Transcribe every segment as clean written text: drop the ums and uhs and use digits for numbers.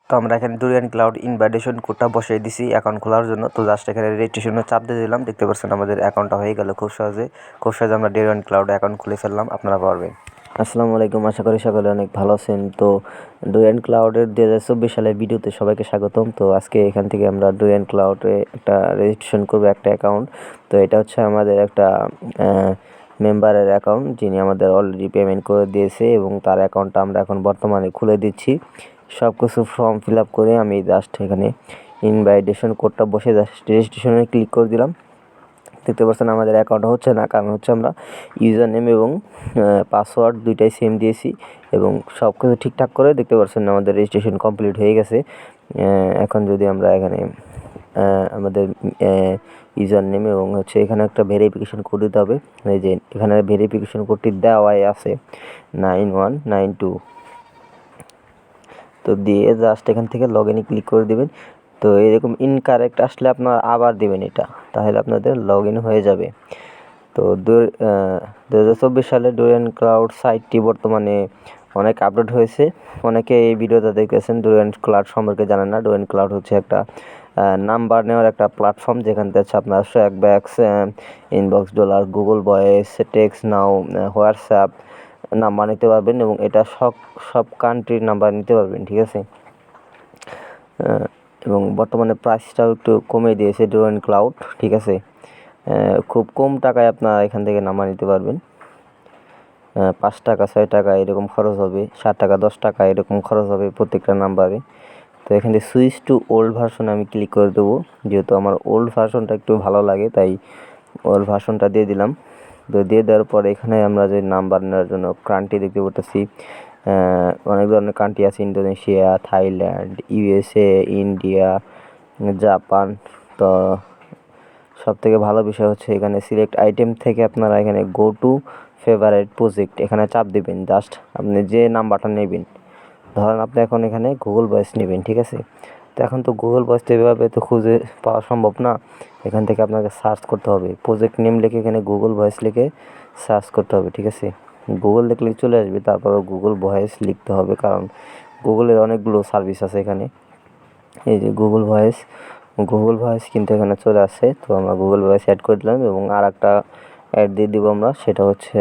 তো আমরা এখানে ডুরিয়ান ক্লাউড ইনভাইটেশন কোডটা বসিয়ে দিছি অ্যাকাউন্ট খোলার জন্য। তো জাস্ট এখানে রেজিস্ট্রেশনে চাপ দিয়ে দিলাম। দেখতে পাচ্ছেন আমাদের অ্যাকাউন্টটা হয়ে গেল খুব সহজে আমরা ডুরিয়ান ক্লাউড অ্যাকাউন্ট খুলে ফেললাম। আপনারা পারবেন। আসসালামু আলাইকুম, আশা করি সকলে অনেক ভালো আছেন। তো ডুরিয়ান ক্লাউডের 2024 সালের ভিডিওতে সবাইকে স্বাগতম। তো আজকে এখান থেকে আমরা ডুরিয়ান ক্লাউডে একটা রেজিস্ট্রেশন করবো, একটা অ্যাকাউন্ট। তো এটা হচ্ছে আমাদের একটা মেম্বারের অ্যাকাউন্ট, যিনি আমাদের অলরেডি পেমেন্ট করে দিয়েছে এবং তার অ্যাকাউন্টটা আমরা এখন বর্তমানে খুলে দিচ্ছি। সব কিছু ফর্ম ফিল আপ করে আমি জাস্ট এখানে ইনভাইটেশন কোডটা বসে জাস্ট রেজিস্ট্রেশনে ক্লিক করে দিলাম। দেখতে পাচ্ছেন আমাদের অ্যাকাউন্ট হচ্ছে না, কারণ হচ্ছে আমরা ইউজার নেম এবং পাসওয়ার্ড দুইটাই সেম দিয়েছি এবং সব কিছু ঠিকঠাক করে দেখতে পাচ্ছেন আমাদের রেজিস্ট্রেশন কমপ্লিট হয়ে গেছে। এখন যদি আমরা এখানে আমাদের ইউজার নেম এবং হচ্ছে এখানে একটা ভেরিফিকেশন কোড দিতে হবে। এই যে এখানে ভেরিফিকেশন কোডটি দেওয়াই আছে 9192। তো দিয়ে জাস্ট এখান থেকে লগ ইনে ক্লিক করে দেবেন। তো এরকম ইনকারেক্ট আসলে আপনারা আবার দেবেন এটা, তাহলে আপনাদের লগ ইন হয়ে যাবে। তো 2024 সালে ডুরিয়ান ক্লাউড সাইটটি বর্তমানে অনেক আপডেট হয়েছে। অনেকে এই ভিডিওটা দেখতেছেন ডুরিয়ান ক্লাউড সম্পর্কে জানেন না। ডুরিয়ান ক্লাউড হচ্ছে একটা নাম্বার নেওয়ার একটা প্ল্যাটফর্ম, যেখান থেকে আপনার Swagbucks, inbox dollar, Google voice, text now, WhatsApp number নিতে পারবেন এবং এটা সব কান্ট্রির নাম্বার নিতে পারবেন, ঠিক আছে। এবং বর্তমানে প্রাইসটাও একটু কমে দিয়েছে ডুরিয়ান ক্লাউড, ঠিক আছে। খুব কম টাকায় আপনারা এখান থেকে নাম্বার নিতে পারবেন। 5 টাকা 6 টাকা এরকম খরচ হবে, 7 টাকা 10 টাকা এরকম খরচ হবে প্রত্যেকটা নাম্বারে। তো এখানে সুইচ টু ওল্ড ভার্সন আমি ক্লিক করে দেবো, যেহেতু আমার ওল্ড ভার্সনটা একটু ভালো লাগে, তাই ওল্ড ভার্সনটা দিয়ে দিলাম। তো দিয়ে দেওয়ার পরে এখানে আমরা যে নাম্বার নেওয়ার জন্য কান্ট্রি দেখতে পাচ্ছি, অনেক ধরনের কান্ট্রি আছে, Indonesia, Thailand, USA, India, Japan. তো সবথেকে ভালো বিষয় হচ্ছে এখানে সিলেক্ট আইটেম থেকে আপনারা এখানে গো টু ফেভারিট প্রজেক্ট এখানে চাপ দিবেন। জাস্ট আপনি যে নাম্বারটা নেবেন, ধরেন আপনি এখন এখানে গুগল ভয়েস নেবেন, ঠিক আছে। তো এখন তো গুগল ভয়েস এভাবে তো খুঁজে পাওয়া সম্ভব না, এখান থেকে আপনাকে সার্চ করতে হবে। প্রজেক্ট নেম লিখে এখানে গুগল ভয়েস লিখে সার্চ করতে হবে, ঠিক আছে। গুগল লিখলে চলে আসবে, তারপরে গুগল ভয়েস লিখতে হবে, কারণ গুগলের অনেকগুলো সার্ভিস আছে এখানে। এই যে গুগল ভয়েস কিন্তু এখানে চলে আসছে। তো আমরা গুগল ভয়েস অ্যাড করে দিলাম এবং আর একটা অ্যাড দিয়ে দিব আমরা, সেটা হচ্ছে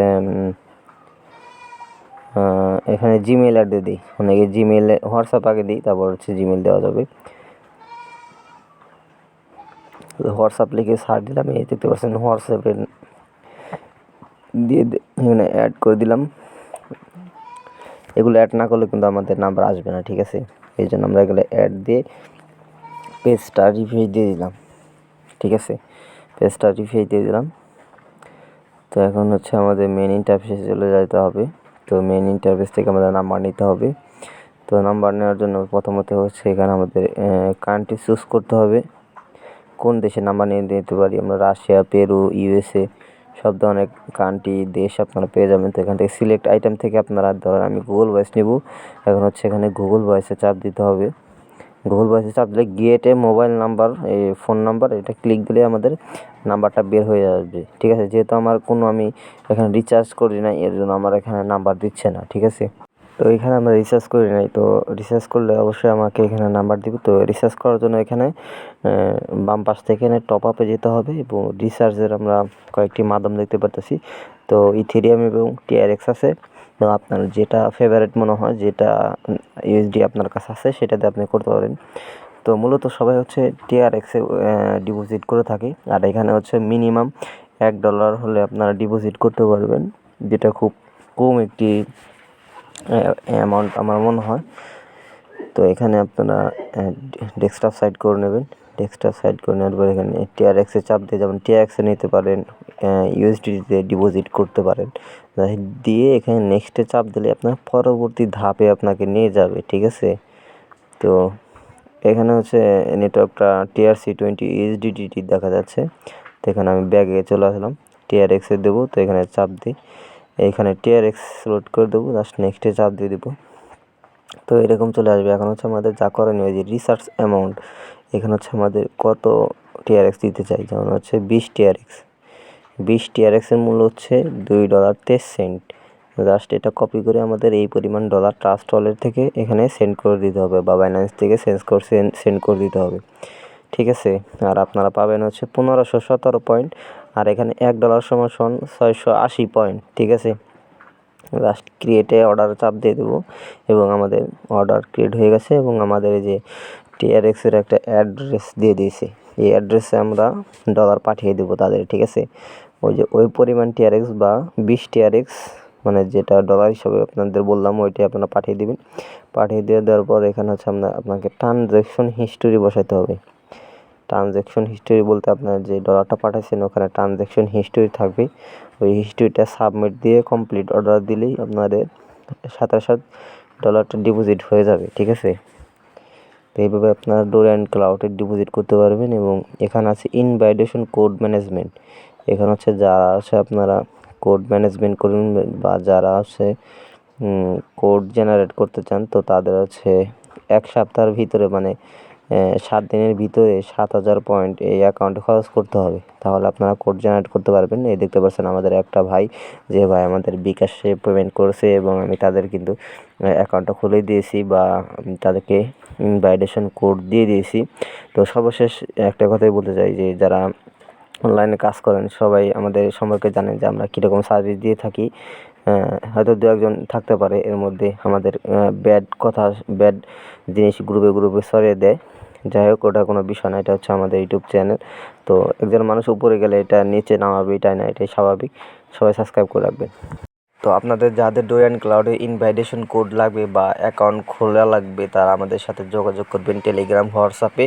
এখানে জিমেল অ্যাড দিয়ে দিই। অনেকে জিমেল, হোয়াটসঅ্যাপ আগে দিই, তারপর হচ্ছে জিমেল দেওয়া যাবে। হোয়াটসঅ্যাপ লিখে সার্চ দিলাম, এই দেখতে পাচ্ছেন হোয়াটসঅ্যাপে দিয়ে এখানে অ্যাড করে দিলাম। এগুলো অ্যাড না করলে কিন্তু আমাদের নাম্বার আসবে না, ঠিক আছে। এই জন্য আমরা এগুলো অ্যাড দিয়ে পেজটা রিফ্রেশ দিয়ে দিলাম, ঠিক আছে। পেজটা রিফ্রেশ দিয়ে দিলাম। তো এখন হচ্ছে আমাদের মেন ইন্টারফেসে চলে যেতে হবে। তো মেন ইন্টারফেস থেকে আমাদের নাম্বার নিতে হবে। তো নাম্বার নেওয়ার জন্য প্রথমত হচ্ছে এখানে আমাদের কান্ট্রি চুজ করতে হবে, কোন দেশে নাম্বার নিয়ে দিতে পারি আমরা। রাশিয়া, পেরু, ইউএসএ সব ধরনের কান্ট্রি দেশ আপনারা পেয়ে যাবেন। তো এখান থেকে সিলেক্ট আইটেম থেকে আপনারা, ধরেন আমি গুগল ভয়েস নেব, এখন হচ্ছে এখানে গুগল ভয়েসে চাপ দিতে হবে। গুগল ভয়েসে চাপ দিলে গেটে মোবাইল নাম্বার, এই ফোন নাম্বার, এটা ক্লিক দিলে আমাদের নাম্বারটা বের হয়ে আসবে, ঠিক আছে। যেহেতু আমার আমি এখানে রিচার্জ করি না, এর জন্য আমার এখানে নাম্বার দিচ্ছে না, ঠিক আছে। তো এখানে আমরা রিচার্জ করি নাই, তো রিচার্জ করলে অবশ্যই আমাকে এখানে নাম্বার দিবে। তো রিচার্জ করার জন্য এখানে বাম পাশ থেকে এখানে টপ আপে যেতে হবে এবং রিচার্জের আমরা কয়েকটি মাধ্যম দেখতে পাচ্ছি। তো ইথেরিয়াম এবং টিআরএক্স আছে। তো আপনার যেটা ফেভারিট মনে হয়, যেটা ইউএসডি আপনার কাছে আছে, সেটাতে আপনি করতে পারেন। তো মূলত সবাই হচ্ছে টিআরএক্সে ডিপোজিট করে থাকে, আর এখানে হচ্ছে মিনিমাম $1 হলে আপনারা ডিপোজিট করতে পারবেন, যেটা খুব কম একটি অ্যামাউন্ট আমার মনে হয়। তো এখানে আপনারা ডেস্কটপ সাইড করে নেবেন। ডেস্কটপ সাইড করে নেওয়ার পর এখানে টিআরএক্সে চাপ দিয়ে, যেমন টিআরএক্সে নিতে পারেন, ইউএসডিতে ডিপোজিট করতে পারেন। দিয়ে এখানে নেক্সটে চাপ দিলে আপনার পরবর্তী ধাপে আপনাকে নিয়ে যাবে, ঠিক আছে। তো এখানে হচ্ছে নেটওয়ার্কটা TRC20 এইচডিডিটি দেখা যাচ্ছে। তো এখানে আমি ব্যাগে চলে আসলাম, টিআরএক্সে দেবো। তো এখানে চাপ দিই, এইখানে টিআরএক্স লোড করে দেবো, জাস্ট নেক্সটে চাপ দিয়ে দেবো। তো এরকম চলে আসবে। এখন হচ্ছে আমাদের যা করণীয়, যে রিসার্চ অ্যামাউন্ট, এখানে হচ্ছে আমাদের কত টিআরএক্স দিতে চাই, যেমন হচ্ছে 20 টিআরএক্স। 20 টিআরএক্সের মূল্য হচ্ছে $2.23। জাস্ট এটা কপি করে আমাদের এই পরিমাণ ডলার ট্রাস্ট ওয়ালেট থেকে এখানে সেন্ড করে দিতে হবে বা বাইন্যান্স থেকে সেন্ড করে দিতে হবে, ঠিক আছে। আর আপনারা পাবেন হচ্ছে 1517 পয়েন্ট, আর এখানে $1 সমান 680 পয়েন্ট, ঠিক আছে। জাস্ট ক্রিয়েটে অর্ডার চাপ দিয়ে দেবো এবং আমাদের অর্ডার ক্রিয়েট হয়ে গেছে এবং আমাদের এই যে টিআরএক্সের একটা অ্যাড্রেস দিয়ে দিয়েছি, এই অ্যাড্রেসে আমরা ডলার পাঠিয়ে দেবো তাদের, ঠিক আছে। ওই পরিমাণ টিআরএক্স বা 20 টিআরএক্স মানে যেটা ডলার হিসাবে আপনাদের বললাম ওইটাই আপনারা পাঠিয়ে দিবেন। পাঠিয়ে দিয়ে দেওয়ার পর এখানে হচ্ছে আপনাকে ট্রানজ্যাকশন হিস্টোরি বসাতে হবে। ট্রানজ্যাকশন হিস্টোরি বলতে আপনার যে ডলারটা পাঠাইছেন ওখানে ট্রানজ্যাকশন হিস্টোরি থাকবে, ওই হিস্টোরিটা সাবমিট দিয়ে কমপ্লিট অর্ডার দিলেই আপনাদের সাথে সাথে ডলারটা ডিপোজিট হয়ে যাবে, ঠিক আছে। তো এইভাবে আপনারা ডুরিয়ান ক্লাউডে ডিপোজিট করতে পারবেন। এবং এখানে আছে ইনভাইটেশন কোড ম্যানেজমেন্ট, এখানে হচ্ছে যারা আছে আপনারা কোড ম্যানেজমেন্ট করুন বা যারা আছে কোড জেনারেট করতে চান, তো তাদের হচ্ছে 1 সপ্তাহের ভিতরে মানে 7 দিনের ভিতরে 7000 পয়েন্ট এই অ্যাকাউন্টে খরচ করতে হবে, তাহলে আপনারা কোড জেনারেট করতে পারবেন। এই দেখতে পাচ্ছেন আমাদের একটা ভাই, যে ভাই আমাদের বিকাশে পেমেন্ট করেছে এবং আমি তাদের কিন্তু অ্যাকাউন্টটা খুলে দিয়েছি বা তাদেরকে ইনভাইটেশন কোড দিয়ে দিয়েছি। তো সর্বশেষ একটা কথাই বলতে চাই যে যারা অনলাইনে কাজ করেন সবাই আমাদের সম্পর্কে জানেন যে আমরা কীরকম সার্ভিস দিয়ে থাকি। হয়তো দু একজন থাকতে পারে এর মধ্যে আমাদের ব্যাড জিনিস গ্রুপে ছড়িয়ে দেয়। যাই হোক, ওটা কোনো বিষয় না, এটা হচ্ছে আমাদের ইউটিউব চ্যানেল। তো একজন মানুষ উপরে গেলে এটা নিচে নামাবে, এটাই না, এটাই স্বাভাবিক। সবাই সাবস্ক্রাইব করে রাখবেন। তো আপনাদের যাদের ডুরিয়ান ক্লাউডে ইনভাইটেশন কোড লাগবে বা অ্যাকাউন্ট খোলা লাগবে তারা আমাদের সাথে যোগাযোগ করবেন টেলিগ্রাম, হোয়াটসঅ্যাপে।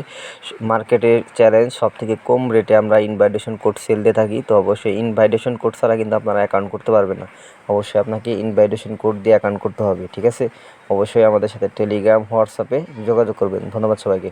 মার্কেটের চ্যালেঞ্জ সবথেকে কম রেটে আমরা ইনভাইটেশন কোড সেল দিয়ে থাকি। তো অবশ্যই ইনভাইটেশন কোড ছাড়া কিন্তু আপনারা অ্যাকাউন্ট করতে পারবেন না, অবশ্যই আপনাকে ইনভাইটেশন কোড দিয়ে অ্যাকাউন্ট করতে হবে, ঠিক আছে। অবশ্যই আমাদের সাথে টেলিগ্রাম, হোয়াটসঅ্যাপে যোগাযোগ করবেন। ধন্যবাদ সবাইকে।